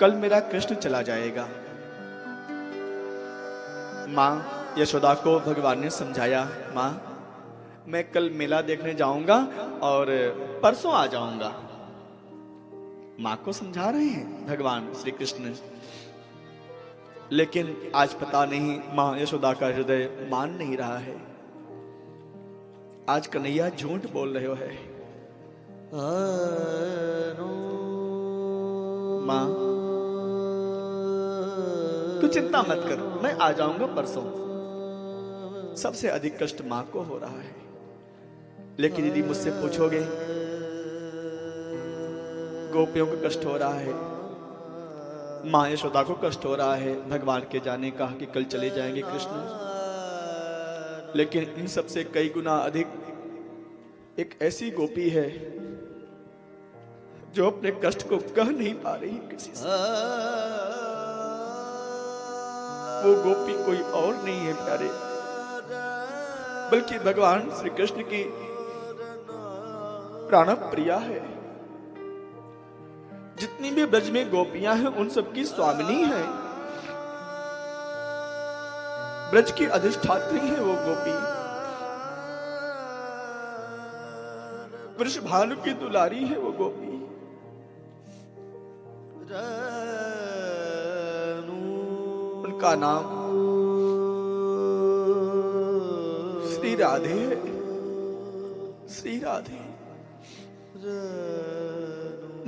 कल मेरा कृष्ण चला जाएगा। माँ यशोदा को भगवान ने समझाया, माँ मैं कल मेला देखने जाऊंगा और परसों आ जाऊंगा। माँ को समझा रहे हैं भगवान श्री कृष्ण, लेकिन आज पता नहीं माँ यशोदा का हृदय मान नहीं रहा है। आज कन्हैया झूठ बोल रहे हो है। माँ तू चिंता मत कर, मैं आ जाऊंगा परसों। सबसे अधिक कष्ट माँ को हो रहा है, लेकिन यदि मुझसे पूछोगे, गोपियों को कष्ट हो रहा है, माँ यशोदा को कष्ट हो रहा है भगवान के जाने का कि कल चले जाएंगे कृष्ण, लेकिन इन सबसे कई गुना अधिक एक ऐसी गोपी है जो अपने कष्ट को कह नहीं पा रही किसी से। वो गोपी कोई और नहीं है प्यारे, बल्कि भगवान श्री कृष्ण की प्राण प्रिया है। जितनी भी ब्रज में गोपियां हैं उन सबकी स्वामिनी है, ब्रज की अधिष्ठात्री है वो गोपी, वृषभानु की दुलारी है वो गोपी। उनका नाम श्री राधे है, श्री राधे।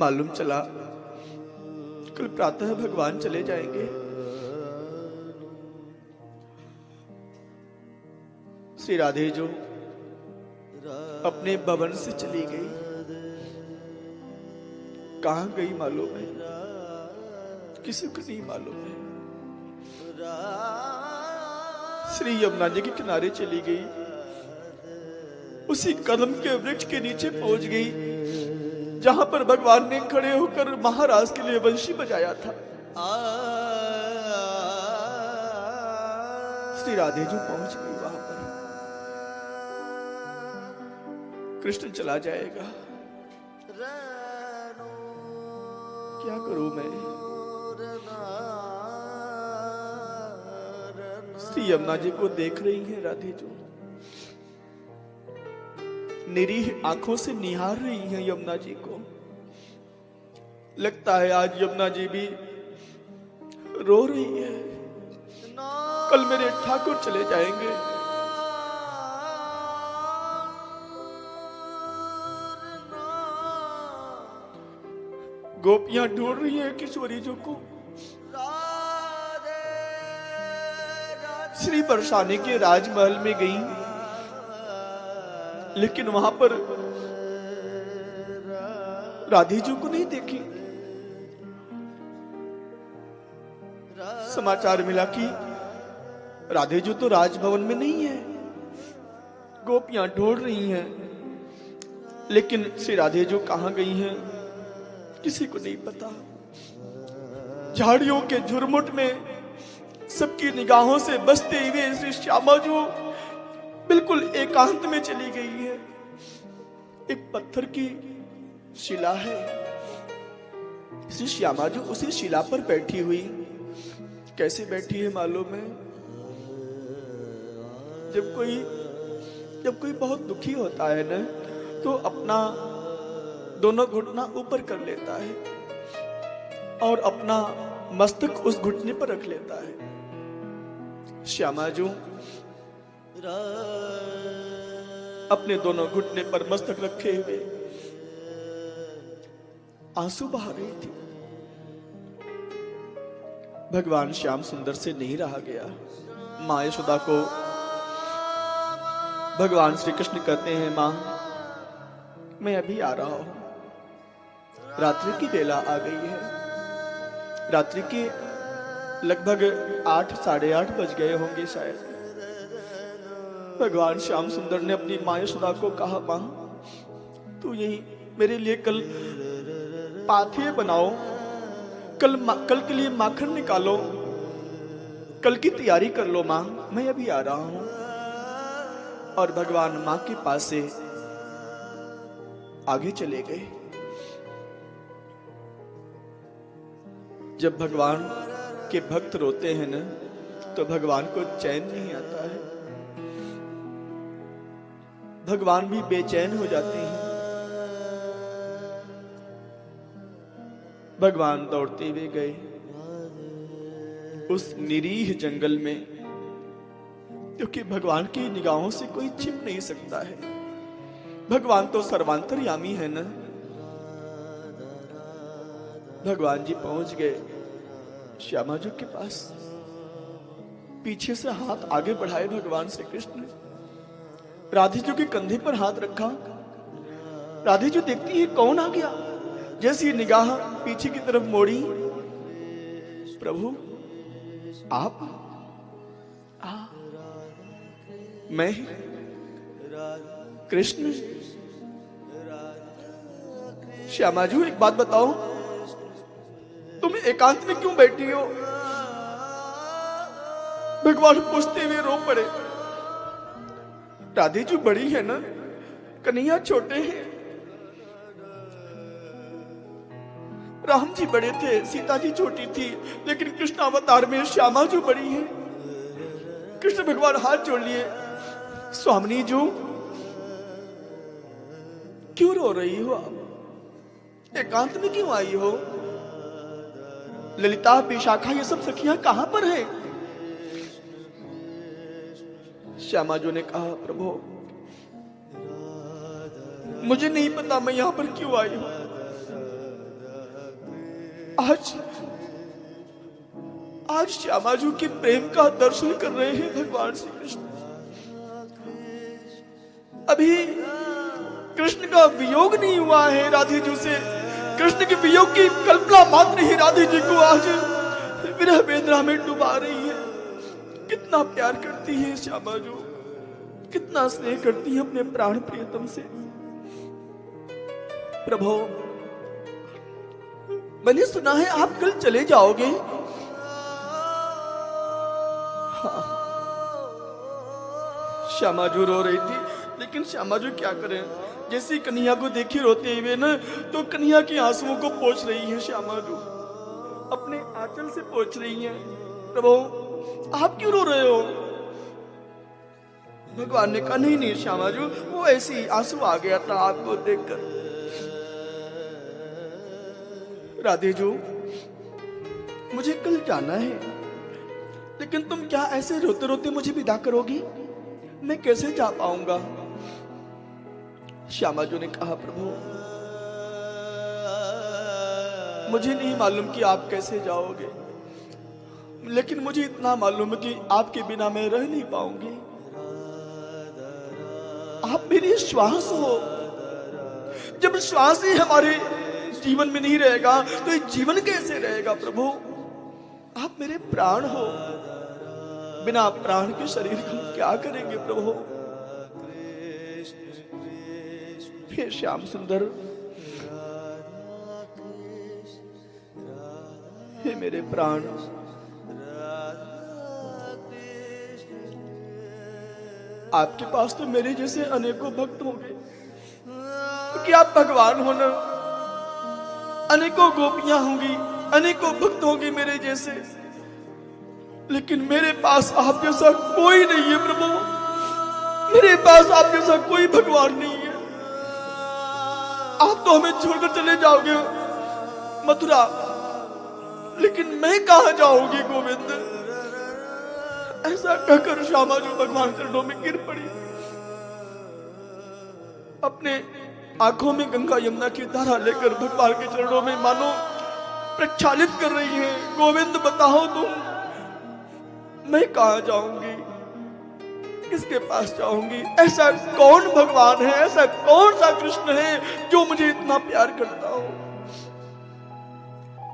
मालूम चला कल प्रातः भगवान चले जाएंगे। श्री राधे जो अपने भवन से चली गई, कहां गई मालूम है? किसी को नहीं मालूम है। श्री यमुना जी के किनारे चली गई, उसी कदम के वृक्ष के नीचे पहुंच गई जहां पर भगवान ने खड़े होकर महाराज के लिए बंशी बजाया था। श्री राधे जो पहुंच गई वहां पर, कृष्ण चला जाएगा, क्या करूं मैं? श्री यमुना जी को देख रही है राधे जो, निरीह आंखों से निहार रही है यमुना जी को। लगता है आज यमुना जी भी रो रही है, कल मेरे ठाकुर चले जाएंगे। गोपियां ढूंढ रही है किशोरी जी को। श्री बरसाने के राजमहल में गई, लेकिन वहां पर राधे जी को नहीं देखी। समाचार मिला कि राधे जी तो राजभवन में नहीं है। गोपियां ढूंढ रही हैं, लेकिन श्री राधे जी कहां गई हैं किसी को नहीं पता। झाड़ियों के झुरमुट में सबकी निगाहों से बसते हुए श्री श्यामा जो बिल्कुल एकांत में चली गई है। एक पत्थर की शिला है, श्री श्यामा जो उसी शिला पर बैठी हुई। कैसे बैठी है मालूम है? जब कोई बहुत दुखी होता है ना, तो अपना दोनों घुटना ऊपर कर लेता है और अपना मस्तक उस घुटने पर रख लेता है। श्यामा जो अपने दोनों घुटने पर मस्तक रखे हुए आंसू बहा रही थी। भगवान श्याम सुंदर से नहीं रहा गया। माँ यशोदा को भगवान श्री कृष्ण कहते हैं, माँ मैं अभी आ रहा हूं। रात्रि की बेला आ गई है, रात्रि के लगभग 8 साढ़े 8 बज गए होंगे शायद। भगवान श्याम सुंदर ने अपनी माँ यशोदा को कहा, माँ तू यही मेरे लिए कल पाथे बनाओ, कल के लिए माखन निकालो, कल की तैयारी कर लो माँ, मैं अभी आ रहा हूं। और भगवान माँ के पास से आगे चले गए। जब भगवान के भक्त रोते हैं ना, तो भगवान को चैन नहीं आता है, भगवान भी बेचैन हो जाते हैं। भगवान दौड़ते हुए गए उस निरीह जंगल में, क्योंकि भगवान की निगाहों से कोई छिप नहीं सकता है। भगवान तो सर्वांतर्यामी है ना। भगवान जी पहुंच गए श्यामा जी के पास। पीछे से हाथ आगे बढ़ाए भगवान श्री कृष्ण, राधे जी के कंधे पर हाथ रखा। राधे जी देखती है कौन आ गया। जैसी निगाह पीछे की तरफ मोड़ी, प्रभु आप? मैं कृष्ण। श्यामा जी एक बात बताओ, तुम एकांत में क्यों बैठी हो? भगवान पूछते हुए रो पड़े। राधे जी बड़ी है ना, कन्हैया छोटे हैं। राम जी बड़े थे, सीता जी छोटी थी, लेकिन कृष्ण अवतार में श्यामा जी बड़ी है। कृष्ण भगवान हाथ जोड़ लिए, स्वामिनी जी क्यों रो रही हो आप? एकांत में क्यों आई हो? ललिता, विशाखा, ये सब सखियां कहां पर है? श्यामा जी ने कहा, प्रभु मुझे नहीं पता मैं यहां पर क्यों आई हूं। आज श्यामा जी के प्रेम का दर्शन कर रहे हैं भगवान श्री कृष्ण। अभी कृष्ण का वियोग नहीं हुआ है राधे जी से। कृष्ण के वियोग की कल्पना मात्र ही राधे जी को आज विरह वेदना में डुबा रही है। कितना प्यार करती है श्यामा जी, कितना स्नेह करती है अपने प्राण प्रियतम से। प्रभु मैंने सुना है आप कल चले जाओगे। हाँ। श्यामा जी रो रही थी, लेकिन श्यामा जी क्या करें, जैसी कन्हैया को देखी रोते हुए ना, तो कन्हैया के आंसुओं को पोंछ रही है श्यामा जी, अपने आंचल से पोंछ रही है। प्रभु आप क्यों रो रहे हो? भगवान ने कहा, नहीं नहीं श्यामा जी, वो ऐसी आंसू आ गया था आपको देखकर। राधे जी मुझे कल जाना है, लेकिन तुम क्या ऐसे रोते रोते मुझे विदा करोगी? मैं कैसे जा पाऊंगा? श्यामा जी ने कहा, प्रभु मुझे नहीं मालूम कि आप कैसे जाओगे, लेकिन मुझे इतना मालूम है कि आपके बिना मैं रह नहीं पाऊंगी। आप मेरी श्वास हो। जब श्वास ही हमारे जीवन में नहीं रहेगा तो ये जीवन कैसे रहेगा? प्रभु आप मेरे प्राण हो। बिना प्राण के शरीर हम क्या करेंगे? प्रभु हे श्याम सुंदर, हे मेरे प्राण, आपके पास तो मेरे जैसे अनेकों भक्त होंगे, क्योंकि आप भगवान हो ना। अनेकों गोपियां होंगी, अनेकों भक्त होंगे मेरे जैसे, लेकिन मेरे पास आप जैसा कोई नहीं है। प्रभु मेरे पास आप जैसा कोई भगवान नहीं है। आप तो हमें छोड़कर चले जाओगे मथुरा, लेकिन मैं कहां जाऊंगी गोविंद? ऐसा कहकर श्यामा जी भगवान चरणों में गिर पड़ी। अपने आंखों में गंगा यमुना की धारा लेकर भगवान के चरणों में मानो प्रक्षालित कर रही है। गोविंद बताओ तुम, मैं कहां जाऊंगी? किसके पास जाऊंगी? ऐसा कौन भगवान है, ऐसा कौन सा कृष्ण है जो मुझे इतना प्यार करता हो?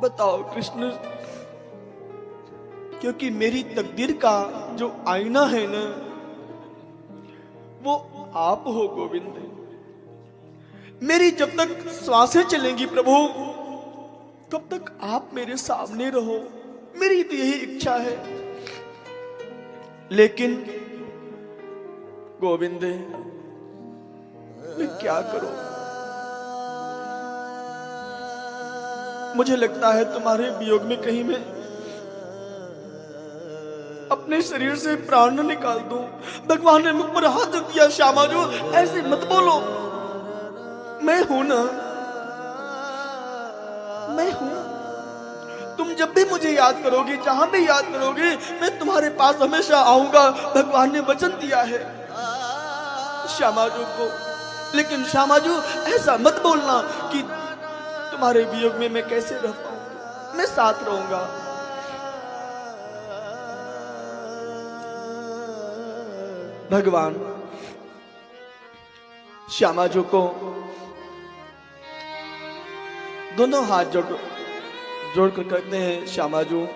बताओ कृष्ण, क्योंकि मेरी तकदीर का जो आईना है ना, वो आप हो गोविंद। मेरी जब तक सांसें चलेंगी प्रभु, तब तक आप मेरे सामने रहो। मेरी तो यही इच्छा है। लेकिन गोविंद मैं क्या करूं? मुझे लगता है तुम्हारे वियोग में कहीं मैं अपने शरीर से प्राण न निकाल दूं। भगवान ने मुख पर हाथ रख दिया। श्यामा जो ऐसे मत बोलो, मैं हूं ना, मैं हूं। तुम जब भी मुझे याद करोगे, जहां भी याद करोगे, मैं तुम्हारे पास हमेशा आऊंगा। भगवान ने वचन दिया है श्यामाजू को। लेकिन श्यामाजू ऐसा मत बोलना कि तुम्हारे वियोग में मैं कैसे रह पाऊंगा, मैं साथ रहूंगा। भगवान श्यामाजू को दोनों हाथ जोड़कर कहते हैं, श्यामाजू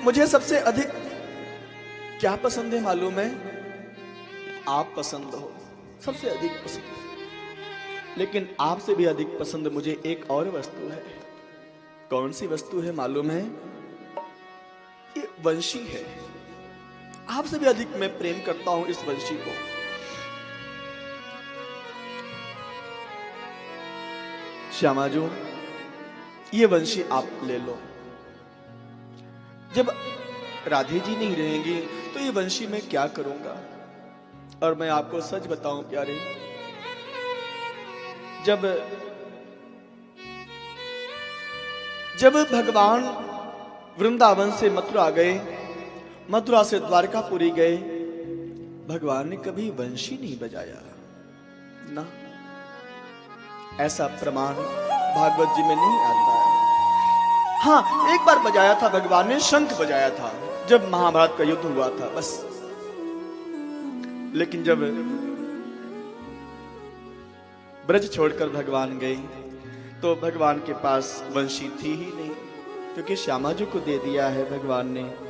मुझे सबसे अधिक क्या पसंद है मालूम है? आप पसंद हो, सबसे अधिक पसंद। लेकिन आपसे भी अधिक पसंद मुझे एक और वस्तु है। कौन सी वस्तु है मालूम है? ये वंशी है। आपसे भी अधिक मैं प्रेम करता हूं इस वंशी को। श्यामाजू ये वंशी आप ले लो। जब राधे जी नहीं रहेंगी तो ये वंशी मैं क्या करूंगा? और मैं आपको सच बताऊं प्यारे, जब भगवान वृंदावन से मथुरा गए, मथुरा से द्वारकापुरी गए, भगवान ने कभी वंशी नहीं बजाया ना। ऐसा प्रमाण भागवत जी में नहीं आता है। हाँ, एक बार बजाया था भगवान ने, शंख बजाया था जब महाभारत का युद्ध हुआ था, बस। लेकिन जब ब्रज छोड़कर भगवान गए तो भगवान के पास वंशी थी ही नहीं, क्योंकि श्यामाजू को दे दिया है भगवान ने।